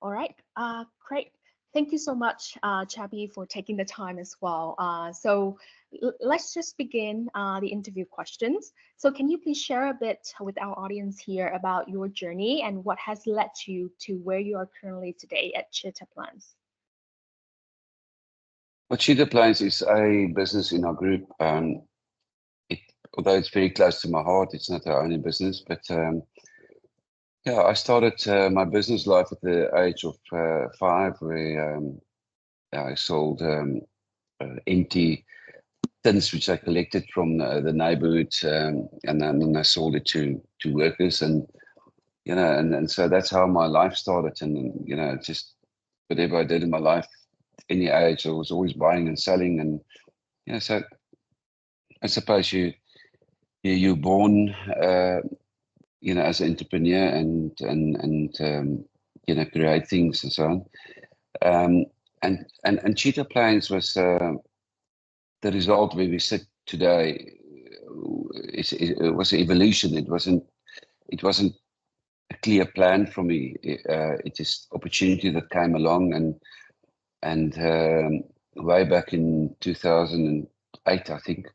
All right, great. Thank you so much, Japie, for taking the time as well. Let's just begin the interview questions. So can you please share a bit with our audience here about your journey and what has led you to where you are currently today at Cheetah Plains? Well, Cheetah Plains is a business in our group. Although it's very close to my heart, it's not our only business, but yeah, I started my business life at the age of 5, where I sold empty tins which I collected from the neighborhood, and then I sold it to workers, and and so that's how my life started. And just whatever I did in my life, any age, I was always buying and selling, and so I suppose you're born as an entrepreneur and create things and so on. And Cheetah Plains was the result where we sit today. It was an evolution. It wasn't a clear plan for me. It is opportunity that came along, and way back in 2008, I think,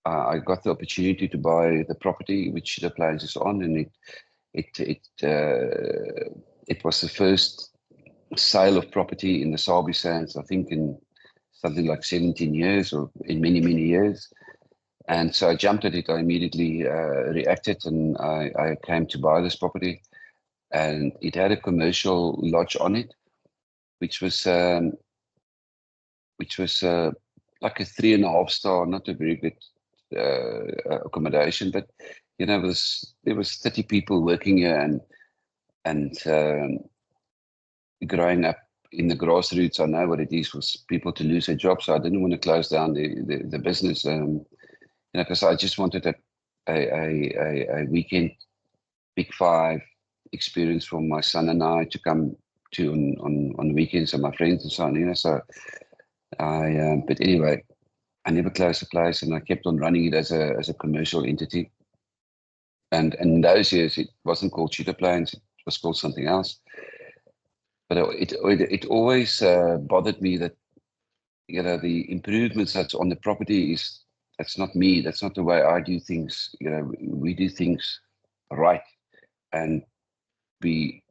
I got the opportunity to buy the property which Cheetah Plains is on, and it was the first sale of property in the Sabi Sands, I think, in something like 17 years, or in many, many years. And so I jumped at it. I immediately reacted, and I came to buy this property. And it had a commercial lodge on it, which was like a 3.5 star, not a very good accommodation, but there was 30 people working here, and growing up in the grassroots, I know what it is for people to lose their jobs. So I didn't want to close down the business, because I just wanted a weekend Big 5 experience for my son and I to come to on weekends, and my friends and so on. So but anyway, I never closed the place, and I kept on running it as a commercial entity. And in those years, it wasn't called Cheetah Plains; it was called something else. But it always bothered me that the improvements that's on the property that's not me. That's not the way I do things. We do things right, and we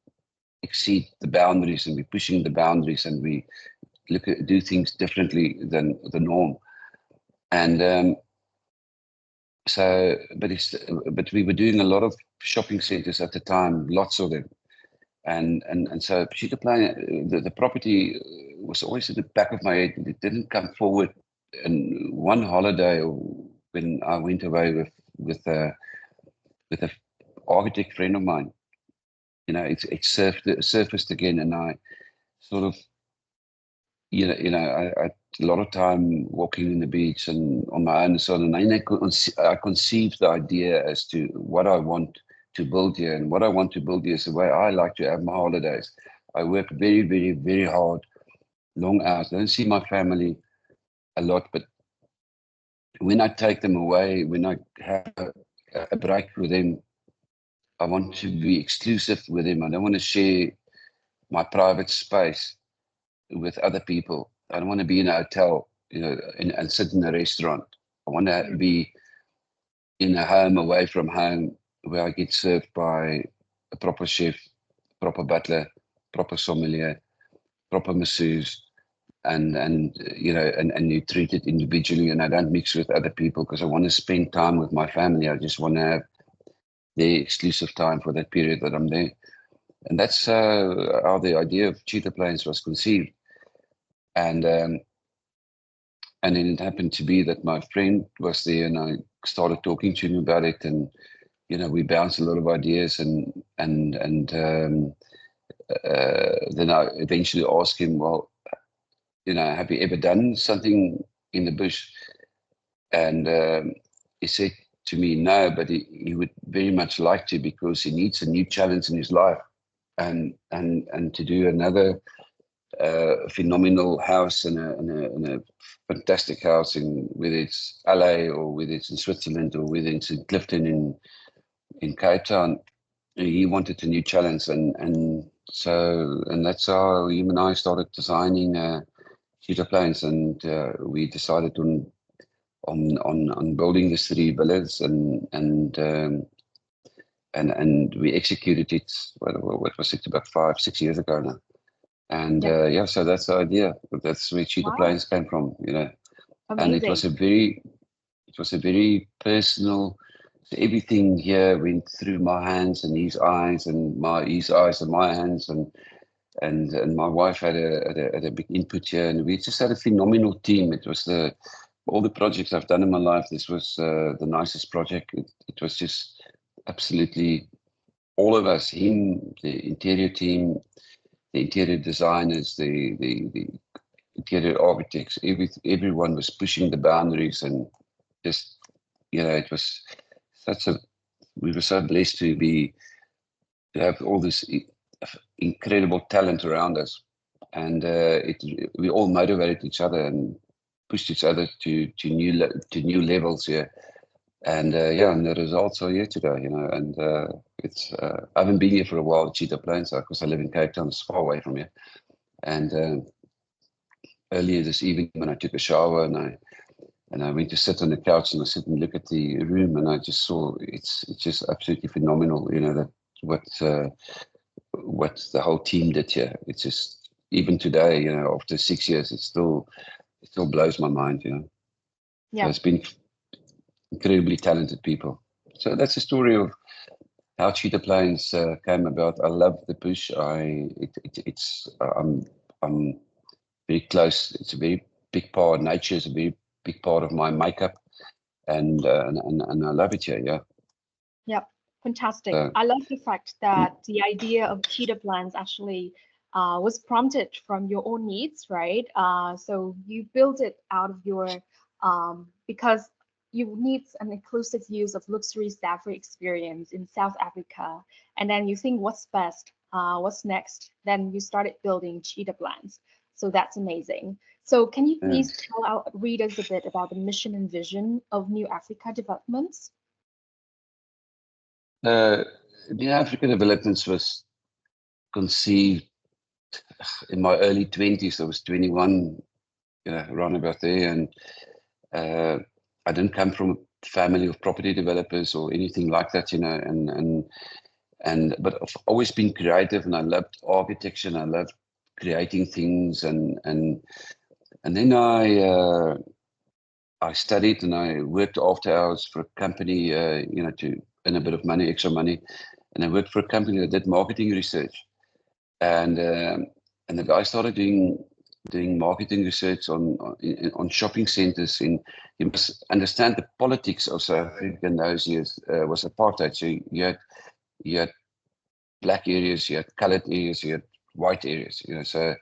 exceed the boundaries, and we're pushing the boundaries, and we do things differently than the norm. And but we were doing a lot of shopping centers at the time, lots of them. And so Cheetah Plains, the property was always at the back of my head. It didn't come forward. And one holiday, when I went away with a architect friend of mine, it surfaced again, and I sort of, I a lot of time walking in the beach and on my own and so on. And I conceived the idea as to what I want to build here, and what I want to build here is the way I like to have my holidays. I work very, very, very hard, long hours. I don't see my family a lot, but when I take them away, when I have a break with them, I want to be exclusive with them. I don't want to share my private space with other people. I don't want to be in a hotel, and sit in a restaurant. I want to be in a home away from home, where I get served by a proper chef, proper butler, proper sommelier, proper masseuse, and you're treated individually, and I don't mix with other people, because I want to spend time with my family. I just want to have their exclusive time for that period that I'm there. And that's how the idea of Cheetah Plains was conceived. And then it happened to be that my friend was there, and I started talking to him about it, and we bounced a lot of ideas, and then I eventually asked him, well, have you ever done something in the bush? And he said to me, no, but he would very much like to, because he needs a new challenge in his life, and to do another phenomenal house and a fantastic house, whether it's LA or whether it's in Switzerland or whether it's in Clifton in Cape Town. he wanted a new challenge, and that's how him and I started designing Cheetah Plains, and we decided on building the 3 villas, and we executed it. What was it, about 5-6 years ago now? And Yeah. yeah, so that's the idea. That's where Cheetah Wow. Plains came from, and Amazing. it was a very personal. So everything here went through my hands and his eyes, and his eyes and my hands, and my wife had a big input here, and we just had a phenomenal team. It was all the projects I've done in my life. This was the nicest project. It was just absolutely all of us, him, the interior team, the interior designers, the interior architects. Everyone was pushing the boundaries, and just it was such a. We were so blessed to have all this incredible talent around us, and we all motivated each other and pushed each other to new levels here. And yeah, and the results are here today, and it's I haven't been here for a while at Cheetah Plains because I live in Cape Town, it's far away from here. And earlier this evening when I took a shower and I went to sit on the couch and I sit and look at the room, and I just saw it's just absolutely phenomenal, that what the whole team did here. It's just, even today, after 6 years, it still blows my mind, So Yeah. it's been incredibly talented people. So that's the story of how Cheetah Plains came about. I love the bush. I'm very close. It's a very big part. Nature is a very big part of my makeup, and I love it here. Yeah. Yep, fantastic. So, I love the fact that the idea of cheetah plans actually was prompted from your own needs, right? So you built it out of your because you need an inclusive use of luxury safari experience in South Africa, and then you think what's best, what's next, then you started building cheetah plans. So that's amazing. So can you yeah. please tell our readers a bit about the mission and vision of New Africa Developments? The African developments was conceived in my early 20s. I was 21, around about there, and I didn't come from a family of property developers or anything like that, but I've always been creative, and I loved architecture, and I loved creating things, and then I studied and I worked after hours for a company, to earn a bit of money, extra money, and I worked for a company that did marketing research, and the guy started doing marketing research on shopping centers. You must understand the politics of South Africa in those years was apartheid. So you had black areas, you had colored areas, you had white areas. So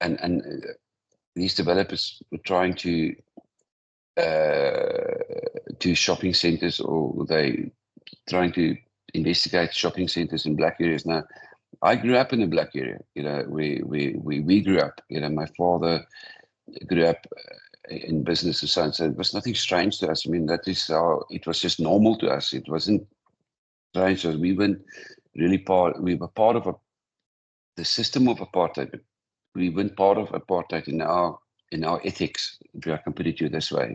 and these developers were trying to do shopping centers, or they trying to investigate shopping centers in black areas. Now, I grew up in a black area. We grew up. My father grew up in business and so on. So it was nothing strange to us. I mean, that is how it was, just normal to us. It wasn't strange. So we weren't really part. We were part of the system of apartheid. But we weren't part of apartheid in our ethics, if I can put it to you this way.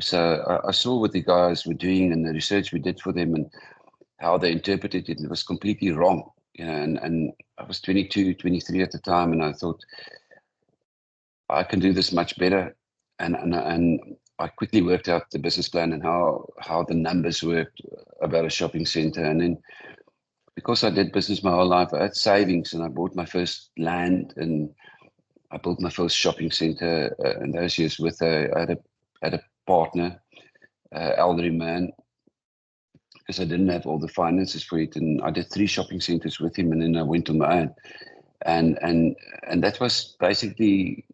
So I saw what the guys were doing and the research we did for them and how they interpreted it. It was completely wrong. And I was 22, 23 at the time, and I thought I can do this much better. And I quickly worked out the business plan and how the numbers worked about a shopping center. And then because I did business my whole life, I had savings, and I bought my first land, and I built my first shopping center in those years I had a partner, elderly man, because I didn't have all the finances for it, and I did 3 shopping centers with him, and then I went on my own, and that was basically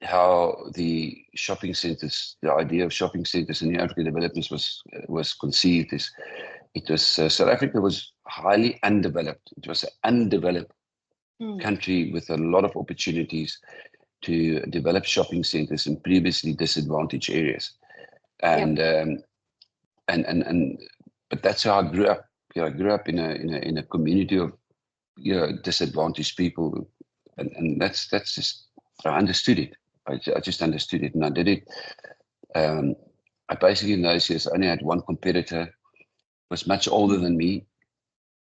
how the idea of shopping centers in the African developments was conceived. South Africa was highly undeveloped. It was an undeveloped Mm, country with a lot of opportunities to develop shopping centers in previously disadvantaged areas, yep. and but that's how I grew up. I grew up in a community of disadvantaged people, and that's just, I understood it. I just understood it, and I did it. I basically in those years only had one competitor, was much older than me,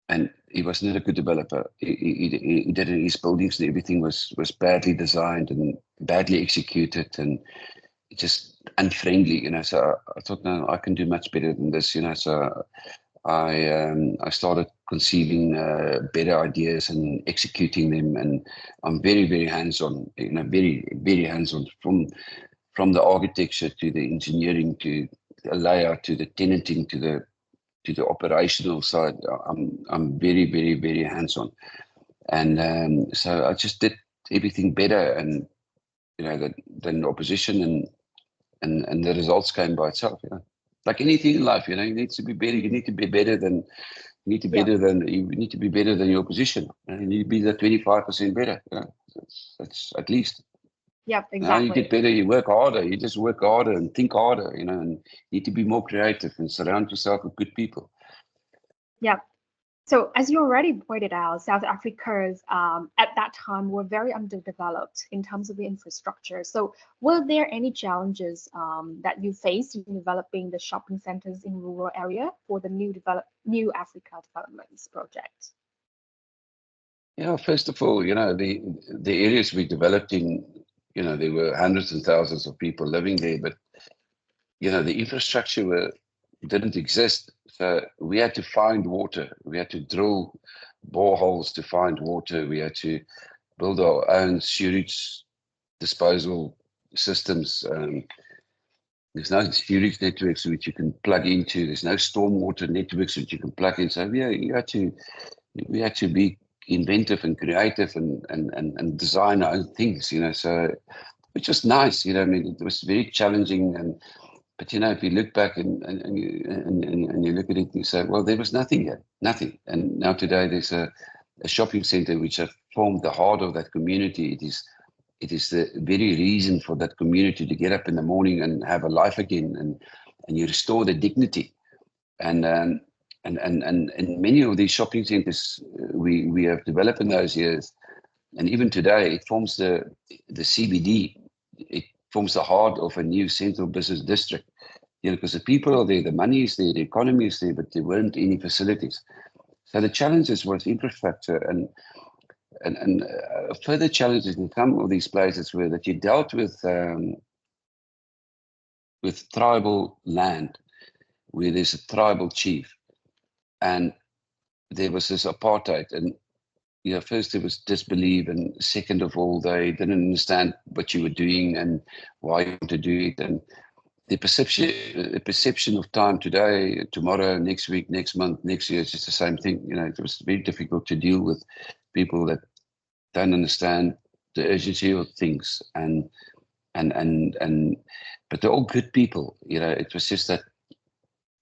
and he was not a good developer. He did his buildings and everything was badly designed and badly executed and just unfriendly, So I thought, no, I can do much better than this, So I started conceiving better ideas and executing them, and I'm very, very hands-on, very, very hands-on from the architecture to the engineering to the layout to the tenanting to the operational side. I'm very, very, very hands-on, and so I just did everything better, and than the opposition, and the results came by itself. Like anything in life, you need to be better. You need to be better than you need to be better than your opposition. You need to be that 25% better. That's at least. Yeah, Now you exactly. get better, you work harder, you just work harder and think harder, and you need to be more creative and surround yourself with good people. Yeah. So as you already pointed out, South Africa's at that time were very underdeveloped in terms of the infrastructure. So were there any challenges that you faced in developing the shopping centers in rural area for the New Africa Developments project? Yeah, first of all, the areas we developed in, there were hundreds and thousands of people living there, but the infrastructure didn't exist. So we had to find water. We had to drill boreholes to find water. We had to build our own sewage disposal systems. There's no sewage networks which you can plug into. There's no stormwater networks which you can plug in. So we had to be inventive and creative and design our own things, So which was nice, I mean, it was very challenging, but if you look back and you look at it, you say, well, there was nothing here, nothing. And now today there's a shopping center which have formed the heart of that community. It is the very reason for that community to get up in the morning and have a life again, and you restore the dignity. And many of these shopping centers we have developed in those years, and even today, it forms the CBD. It forms the heart of a new central business district. Because the people are there, the money is there, the economy is there, but there weren't any facilities. So the challenges was infrastructure, and further challenges in some of these places were that you dealt with tribal land, where there's a tribal chief, and there was this apartheid, and first there was disbelief, and second of all, they didn't understand what you were doing and why you want to do it, and the perception of time today, tomorrow, next week, next month, next year, it's just the same thing. It was very difficult to deal with people that don't understand the urgency of things, but they're all good people. It was just that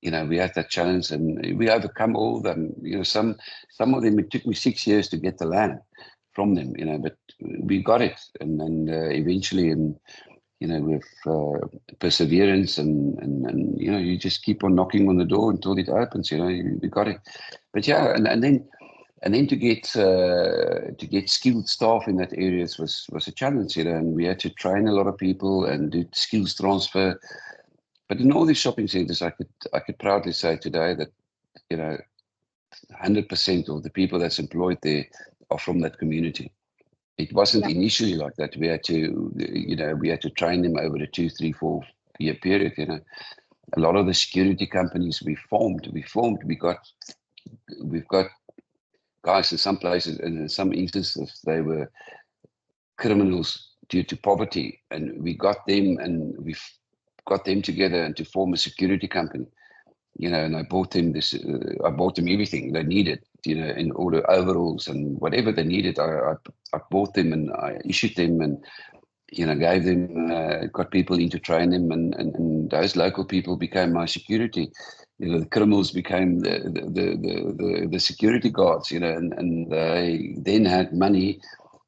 we had that challenge and we overcome all of them. Some of them, it took me 6 years to get the land from them, but we got it, and eventually, and with perseverance and you just keep on knocking on the door until it opens. We got it. But yeah, and then to get skilled staff in that areas was a challenge. And we had to train a lot of people and do skills transfer. But in all these shopping centers, I could proudly say today that 100% of the people that's employed there are from that community. It wasn't initially like that. We had to train them over a 2, 3, 4 year period. A lot of the security companies we formed. We've got guys in some places, and in some instances they were criminals due to poverty, and we got them together and to form a security company. And I bought them everything they needed, in order overalls and whatever they needed. I bought them and I issued them and, gave them, got people in to train them, and those local people became my security. The criminals became the security guards, and they then had money,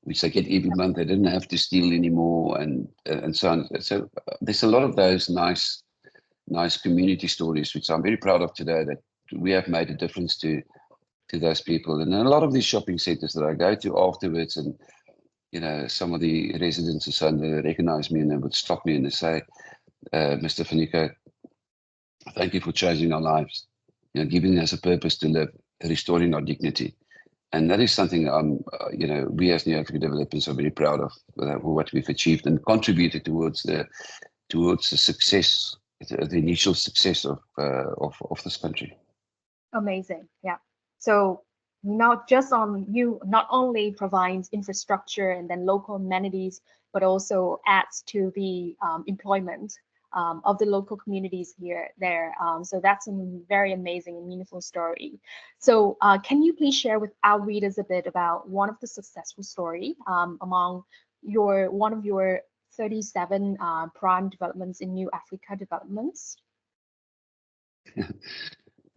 which they get every month. They didn't have to steal anymore, and so on. So there's a lot of those nice community stories, which I'm very proud of today, that we have made a difference to those people. And a lot of these shopping centers that I go to afterwards, and some of the residents or so, they recognize me and they would stop me and they say, Mr. Van Niekerk, thank you for changing our lives, giving us a purpose to live, restoring our dignity. And that is something we as New African developers are very proud of, what we've achieved and contributed towards the success, the initial success of this country. Amazing. Yeah. So not only provides infrastructure and then local amenities, but also adds to the employment of the local communities there. So that's a very amazing and meaningful story. So can you please share with our readers a bit about one of the successful story among one of your 37 prime developments in New Africa developments?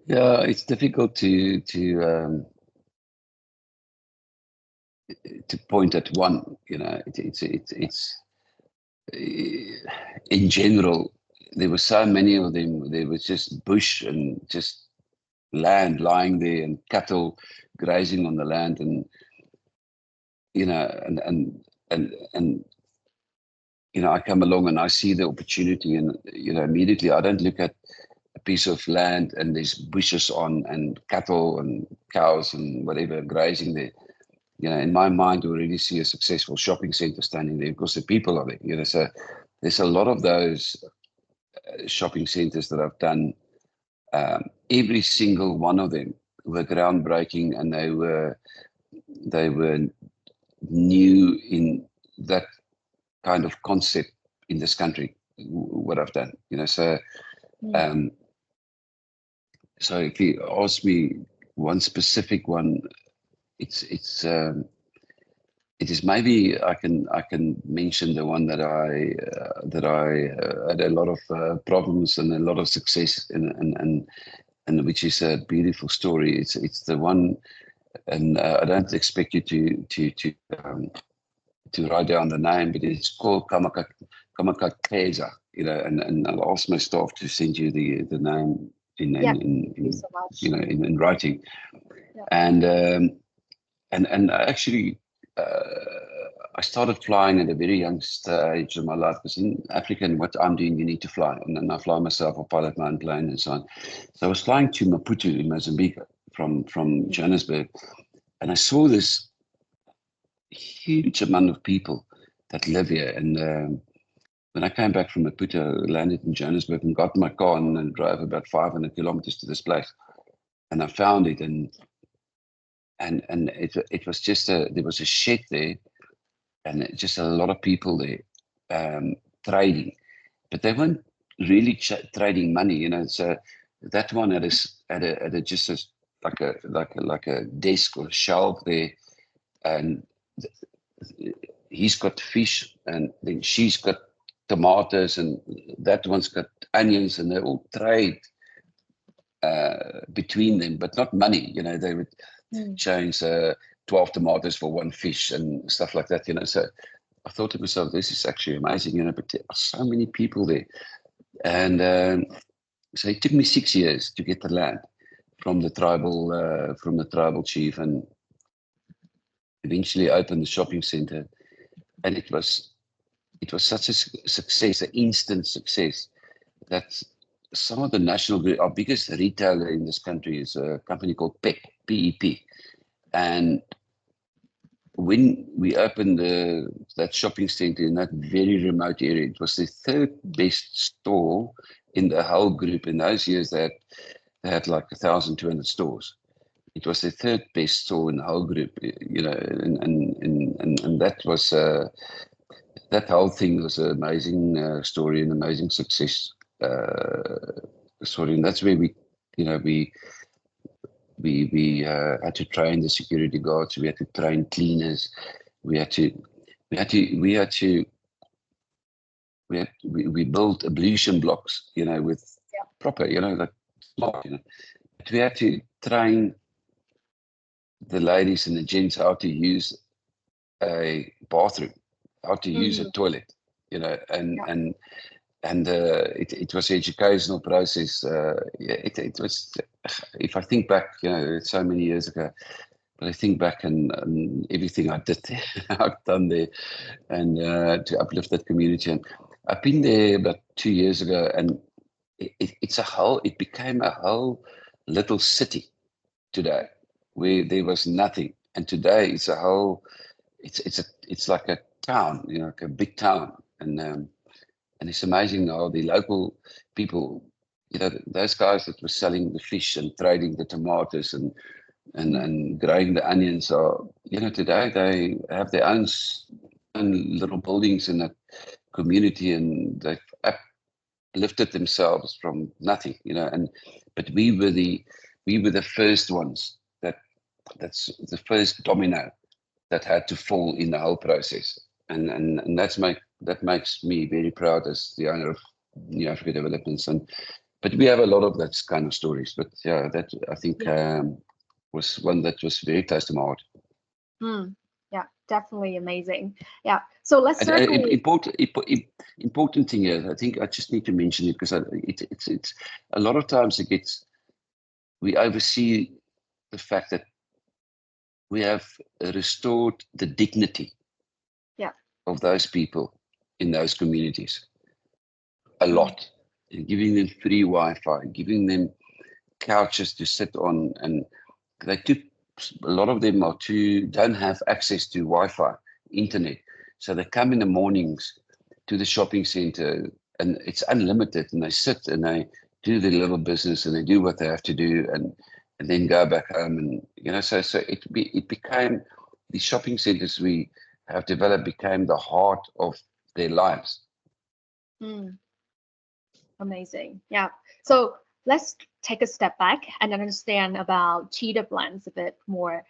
Yeah, it's difficult to point at one. It's in general, there were so many of them. There was just bush and just land lying there and cattle grazing on the land, and I come along and I see the opportunity, and immediately I don't look at a piece of land and there's bushes on and cattle and cows and whatever grazing there. In my mind, we already see a successful shopping center standing there because the people are there. So there's a lot of those shopping centers that I've done. Every single one of them were groundbreaking, and they were new in that kind of concept in this country. What I've done, so. So if you ask me one specific one, it is maybe I can mention the one that I had a lot of problems and a lot of success and which is a beautiful story. It's the one, and I don't expect you to write down the name, but it's called Kamakakeza, and I'll ask my staff to send you the name in writing. Yeah. And actually I started flying at a very young stage of my life, because in Africa, and what I'm doing, you need to fly, and then I fly myself or pilot my own plane and so on. So I was flying to Maputo in Mozambique from Johannesburg, and I saw this huge amount of people that live here. And when I came back from Maputo, I landed in Johannesburg and got in my car and drove about 500 kilometers to this place. And I found it, and it was just there was a shed there, and just a lot of people there trading, but they weren't really trading money, So that one had like a desk or a shelf there, and he's got fish, and then she's got tomatoes, and that one's got onions, and they all trade between them, but not money. They would change 12 tomatoes for one fish and stuff like that. So I thought to myself, this is actually amazing. But there are so many people there, and so it took me 6 years to get the land from the tribal chief, and eventually opened the shopping center. And it was such a success, an instant success, that some of the our biggest retailer in this country is a company called PEP. And when we opened that shopping center in that very remote area, it was the third best store in the whole group. In those years, they had like 1,200 stores. It was the third best store in the whole group, and that was that whole thing was an amazing story, an amazing success story, and that's where we had to train the security guards. We had to train cleaners. We built ablution blocks, with proper, like smart, But we had to train the ladies and the gents how to use a bathroom, how to use a toilet, and and it was an educational process. It was, if I think back, it's so many years ago, but I think back and everything I did there, I've done there, and to uplift that community. And I've been there about 2 years ago, and it became a whole little city today, where there was nothing, and today it's like a town, like a big town, and it's amazing how the local people, those guys that were selling the fish and trading the tomatoes and growing the onions are, today they have their own little buildings in that community, and they've uplifted themselves from nothing, but we were the first ones that's the first domino that had to fall in the whole process. And that makes me very proud as the owner of New Africa Developments. But we have a lot of that kind of stories. But yeah, that I think was one that was very close to my heart. Yeah, definitely amazing. Yeah. So let's circle. Important thing is, I think I just need to mention it because it's a lot of times we oversee the fact that we have restored the dignity of those people in those communities a lot, and giving them free Wi-Fi, giving them couches to sit on, and a lot of them don't have access to Wi-Fi, internet, so they come in the mornings to the shopping center, and it's unlimited, and they sit and they do their little business and they do what they have to do, and then go back home, and so it became, the shopping centers we have developed became the heart of their lives. Amazing. Yeah. So let's take a step back and understand about Cheetah Plains a bit more.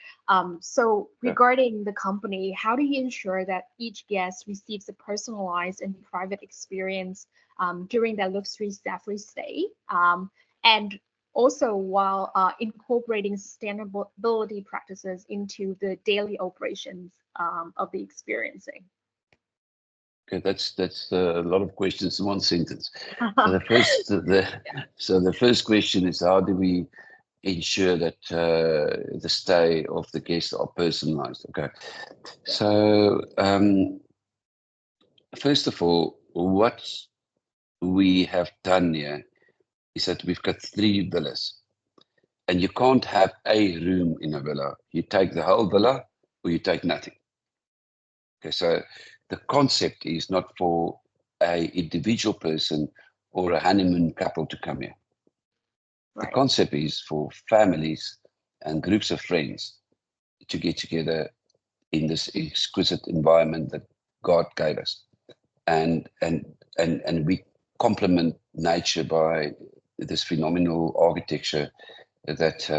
So regarding the company, how do you ensure that each guest receives a personalized and private experience during their luxury safari stay? And also while incorporating sustainability practices into the daily operations of the experiencing? Okay, that's a lot of questions in one sentence. So the first question is, how do we ensure that the stay of the guests are personalized? Okay, so first of all, what we have done here is that we've got 3 villas, and you can't have a room in a villa. You take the whole villa or you take nothing. Okay, so the concept is not for a individual person or a honeymoon couple to come here. Right. The concept is for families and groups of friends to get together in this exquisite environment that God gave us, and we complement nature by this phenomenal architecture that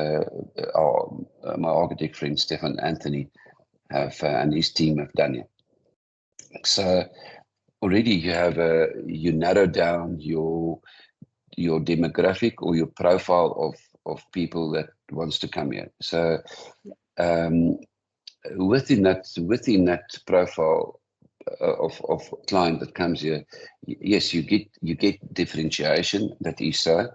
my architect friend Stefan Anthony and his team have done here. So already you narrow down your demographic or your profile of people that wants to come here. So within that profile of client that comes here, yes, you get differentiation, that is so,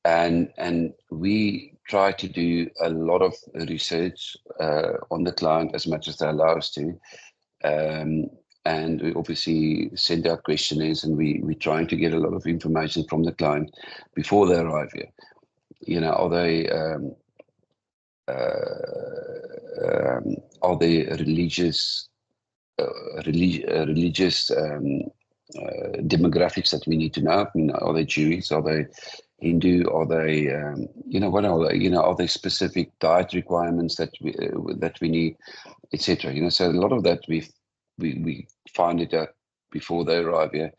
and we try to do a lot of research on the client as much as they allow us to. And we obviously send out questionnaires, and we're trying to get a lot of information from the client before they arrive here. Are they religious demographics that we need to know? Are they Jewish? Are they Hindu? Are they what are they? Are there specific diet requirements that we need, etc. So a lot of that we find it out before they arrive here.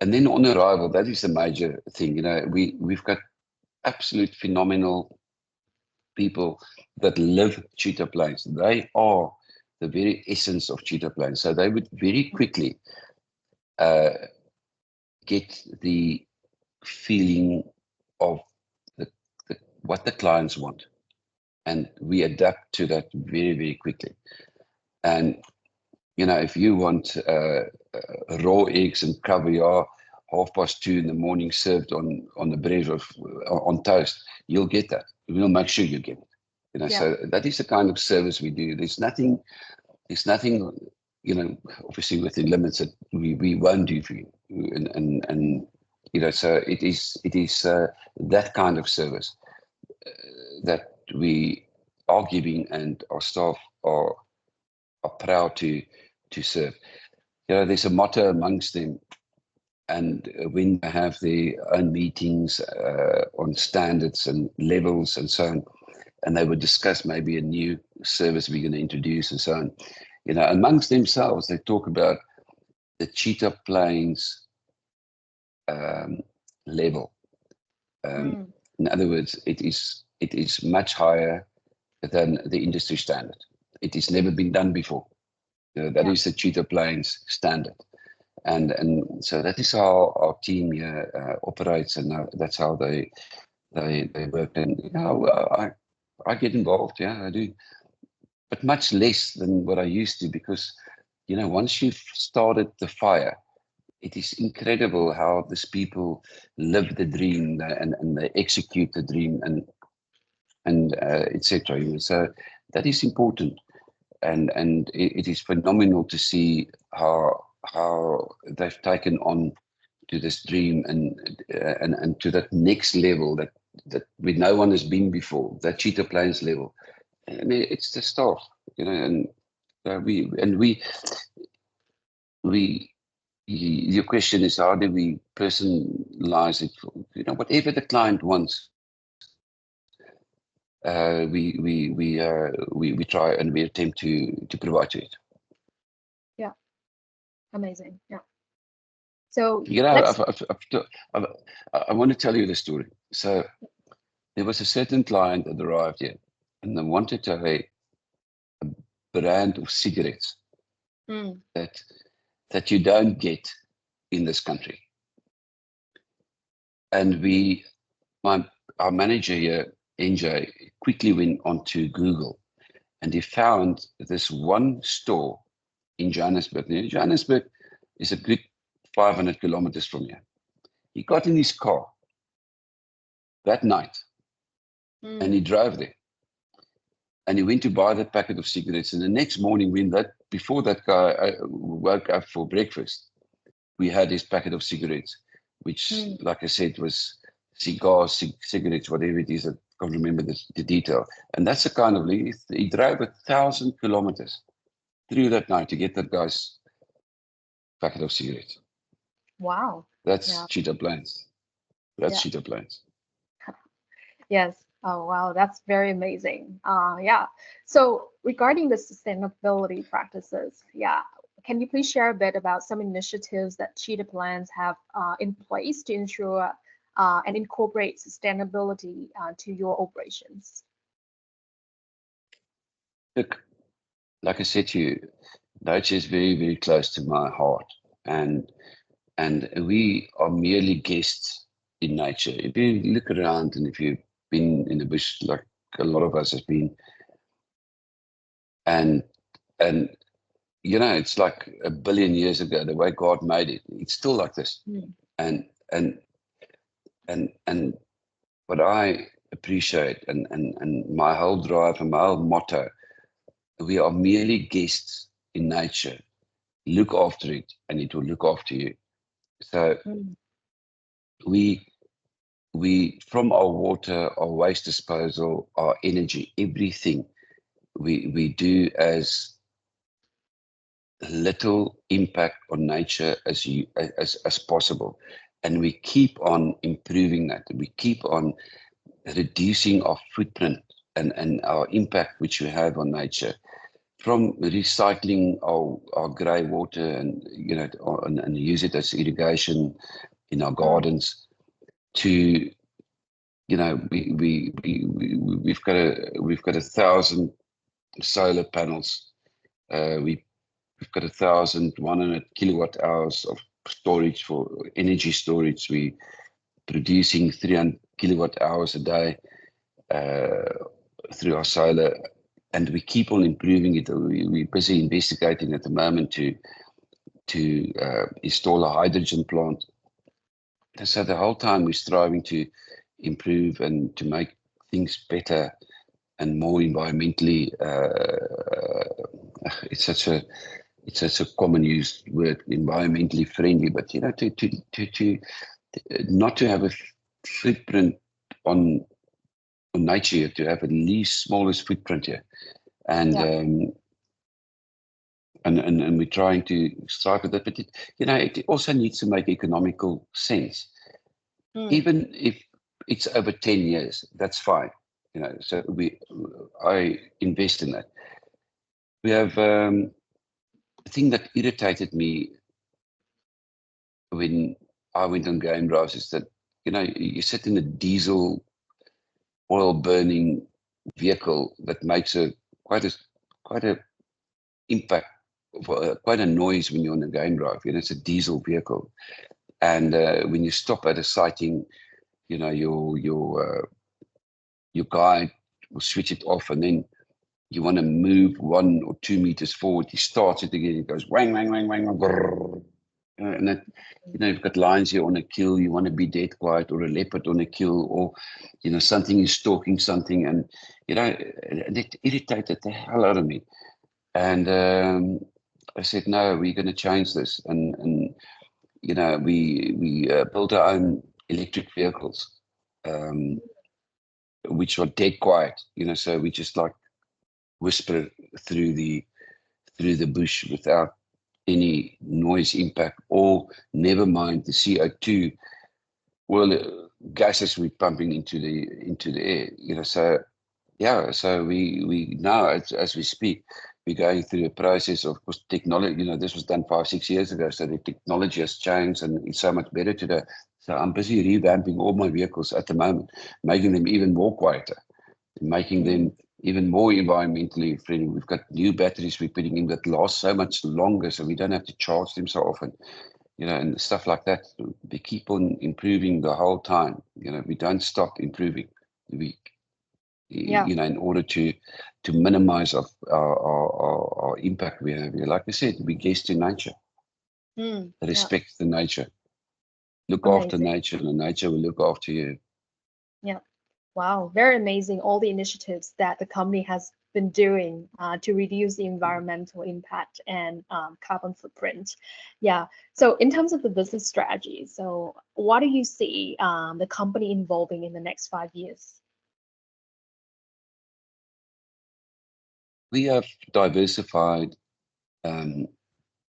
And then on arrival, that is the major thing. We've got absolute phenomenal people that live Cheetah Plains. They are the very essence of Cheetah Plains. So they would very quickly get the feeling of what the clients want. And we adapt to that very, very quickly. And if you want raw eggs and caviar 2:30 in the morning served on the bread or on toast, you'll get that. We'll make sure you get it. You know, Yeah. so that is the kind of service we do. There's nothing, you know, obviously within limits that we won't do for you. And you know, so it is that kind of service that we are giving, and our staff are proud to serve. You know, there's a motto amongst them, and when they have their own meetings on standards and levels and so on, and they would discuss maybe a new service we're going to introduce and so on, you know, amongst themselves, they talk about the Cheetah Plains level. In other words, it is much higher than the industry standard. It has never been done before. You know, that is the Cheetah Plains standard. And so that is how our team here operates, and that's how they work. And you know, I get involved, yeah, I do, but much less than what I used to, because you know, once you've started the fire, it is incredible how these people live the dream and they execute the dream and etc. You know, so that is important, and it is phenomenal to see how they've taken on to this dream and to that next level that we no one has been before, that Cheetah Plains level. And it's the staff, you know, and your question is, how do we personalize it? You know, whatever the client wants, we try and we attempt to provide to it. Yeah, amazing. Yeah. So you know, I want to tell you the story. So there was a certain client that arrived here, and they wanted to have a brand of cigarettes that you don't get in this country. And our manager here, NJ, quickly went onto Google, and he found this one store in Johannesburg. Now, Johannesburg is a good 500 kilometers from here. He got in his car that night and he drove there. And he went to buy that packet of cigarettes. And the next morning, before that guy woke up for breakfast, we had his packet of cigarettes, which, like I said, was cigars, cigarettes, whatever it is. I can't remember the detail. And that's the kind of, he drove 1,000 kilometers through that night to get that guy's packet of cigarettes. Wow. That's Cheetah Plains. That's Cheetah Plains. Yes. Oh, wow. That's very amazing. Yeah. So regarding the sustainability practices, can you please share a bit about some initiatives that Cheetah Plains have in place to ensure and incorporate sustainability to your operations? Look, like I said to you, nature is very, very close to my heart, and we are merely guests in nature. If you look around and if you've been in the bush like a lot of us have been, and you know, it's like 1 billion years ago, the way God made it, it's still like this. And what I appreciate and my whole drive and my whole motto, we are merely guests in nature. Look after it and it will look after you. So we from our water, our waste disposal, our energy, everything we do as little impact on nature as possible, and we keep on improving that. We keep on reducing our footprint and our impact which we have on nature, from recycling our grey water and you know and use it as irrigation in our gardens, to you know we've got 1,000 solar panels. We've got 1,100 kilowatt hours of storage for energy storage. We producing 300 kilowatt hours a day through our solar, and we keep on improving it. We're busy investigating at the moment to install a hydrogen plant So the whole time we're striving to improve and to make things better and more environmentally. It's such a common used word, environmentally friendly. But you know, to not to have a footprint on nature, to have at least smallest footprint here, and Yeah. and we're trying to strive with that. But it also needs to make economical sense. Even if it's over 10 years, that's fine. So I invest in that. We have a thing that irritated me when I went on game drives is that, you sit in a diesel oil burning vehicle that makes quite a impact, quite a noise when you're on a game drive. It's a diesel vehicle. And when you stop at a sighting, your guide will switch it off, and then you want to move 1 or 2 meters forward, he starts it again, it goes wang, wang, wang, wang, grrr. And that, you've got lions here on a kill, you want to be dead quiet, or a leopard on a kill, or, something is stalking something, and, it irritated the hell out of me. And I said, no, we're going to change this. And we built our own electric vehicles, which are dead quiet, so we just like whisper through the bush without any noise impact, or never mind the CO2 gases we're pumping into the air. So we now, as we speak, we're going through a process of course technology. This was done 5-6 years ago, so the technology has changed and it's so much better today. So I'm busy revamping all my vehicles at the moment, making them even more quieter, making them even more environmentally friendly. We've got new batteries we're putting in that last so much longer, so we don't have to charge them so often, and stuff like that. We keep on improving the whole time. We don't stop improving. In order to minimize our impact we have here. Like I said, we guest to nature, respect the nature, look after nature, and the nature will look after you. Yeah. Wow, very amazing. All the initiatives that the company has been doing to reduce the environmental impact and carbon footprint. Yeah. So in terms of the business strategy, so what do you see the company involving in the next 5 years? We have diversified, as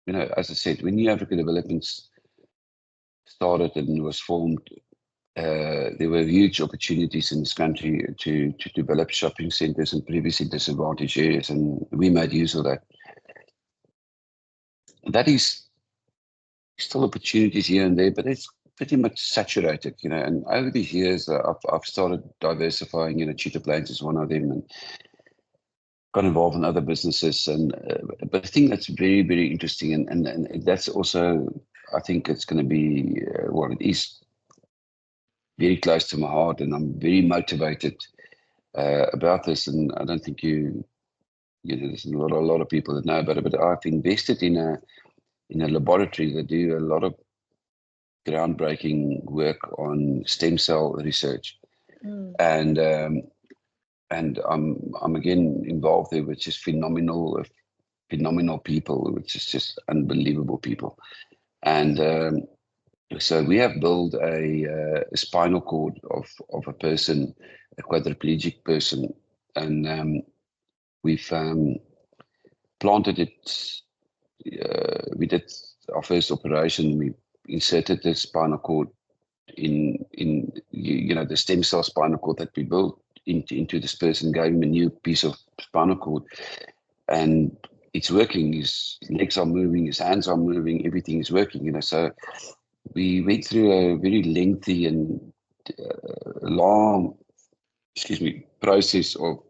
I said, when New Africa Developments started and was formed, there were huge opportunities in this country to develop shopping centers in previously disadvantaged areas, and we made use of that. That is still opportunities here and there, but it's pretty much saturated, and over these years, I've started diversifying. Cheetah Plains is one of them, and got involved in other businesses. And but I think that's very, very interesting, and that's also, I think it's going to be it is very close to my heart, and I'm very motivated about this. And I don't think there's a lot of people that know about it, but I've invested in a laboratory that do a lot of groundbreaking work on stem cell research, and I'm again involved there, which is phenomenal people, which is just unbelievable people. And so we have built a spinal cord of a person, a quadriplegic person, and we've planted it. We did our first operation. We inserted the spinal cord in the stem cell spinal cord that we built into this person, gave him a new piece of spinal cord, and it's working. His legs are moving, his hands are moving, everything is working. So we went through a very lengthy and long, process of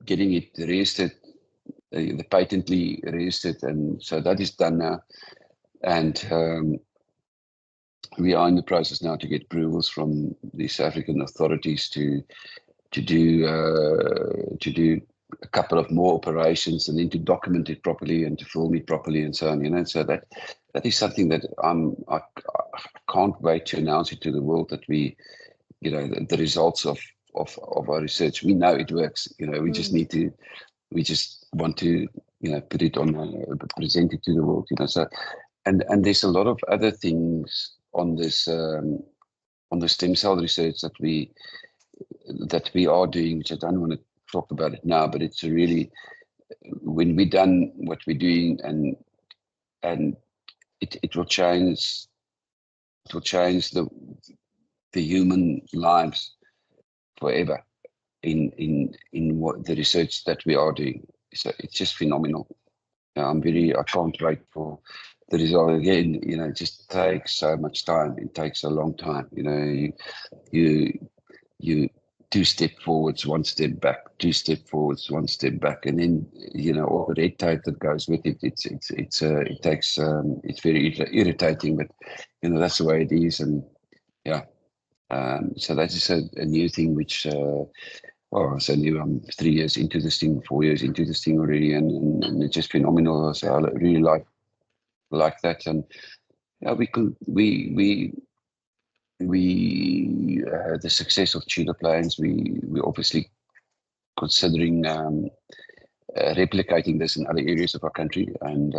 getting it registered, the patently registered, and so that is done now. And we are in the process now to get approvals from the South African authorities to do a couple of more operations, and then to document it properly and to film it properly and so on. So that is something that can't wait to announce it to the world that we, the results of our research. We know it works. We just need to. We just want to, put it on, present it to the world. So, and there's a lot of other things on this on the stem cell research that we are doing, which I don't want to talk about it now, but it's really, when we're done what we're doing, and it will change the human lives forever in what the research that we are doing. So it's just phenomenal. I can't wait for the result. Again, it just takes so much time. It takes a long time. You 2 step forwards, 1 step back, 2 step forwards, 1 step back, and then all the red tape that goes with it. It takes it's very irritating, but that's the way it is. And yeah, so that is a new thing which so new. I'm 3 years into this thing, 4 years into this thing already, and it's just phenomenal. So I really like that. And yeah, the success of Cheetah Plains, we obviously considering replicating this in other areas of our country. And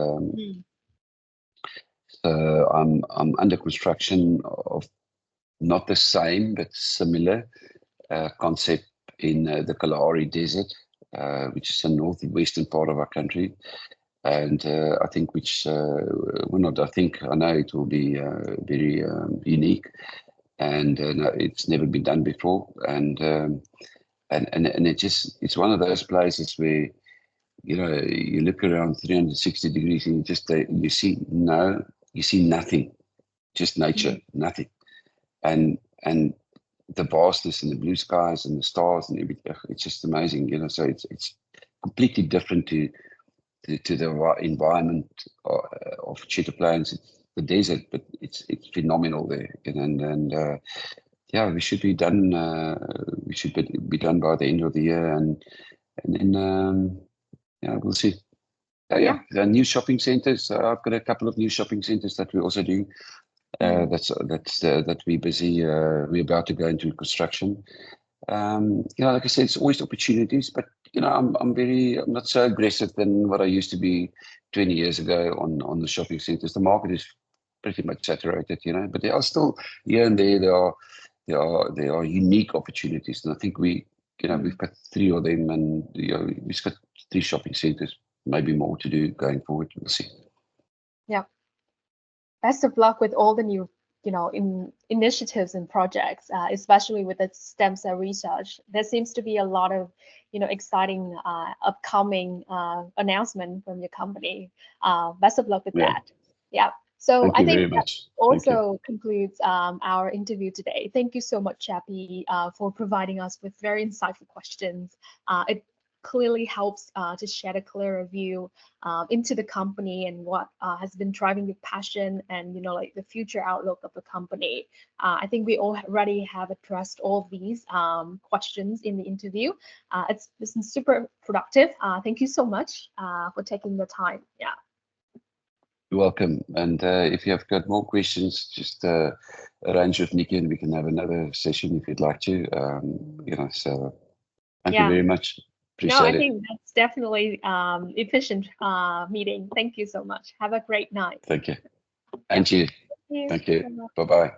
so I'm under construction of not the same but similar concept in the Kalahari Desert, which is the northwestern part of our country. And I think I know it will be very unique, and no, it's never been done before. And it's one of those places where you look around 360 degrees and you see nothing, just nature, nothing, and the vastness and the blue skies and the stars and everything. It's just amazing, so it's completely different to the environment of Cheetah Plains. It's the desert, but it's phenomenal there. And yeah, we should be done. We should be done by the end of the year, and then yeah, we'll see. Yeah, the new shopping centres. I've got a couple of new shopping centres that we're also doing. That we're busy. We're about to go into construction. Like I said, it's always opportunities, but I'm not so aggressive than what I used to be 20 years ago on the shopping centres. The market is pretty much saturated, but there are still here and there there are unique opportunities, and I think we've got 3 of them, and we've got 3 shopping centres, maybe more to do going forward. We'll see. Yeah. Best of luck with all the new initiatives and projects, especially with the stem cell research. There seems to be a lot of exciting upcoming announcement from your company. Best of luck with that. Yeah. So I think that also concludes our interview today. Thank you so much, Japie, for providing us with very insightful questions. It clearly helps to shed a clearer view into the company and what has been driving your passion and like the future outlook of the company. I think we already have addressed all of these questions in the interview. It's been super productive. Thank you so much for taking the time. Yeah. You're welcome. And if you have got more questions, just arrange with Nikki and we can have another session if you'd like to. So thank you very much. Appreciate it. I think that's definitely efficient meeting. Thank you so much. Have a great night. Thank you. And you. Thank you. Bye-bye.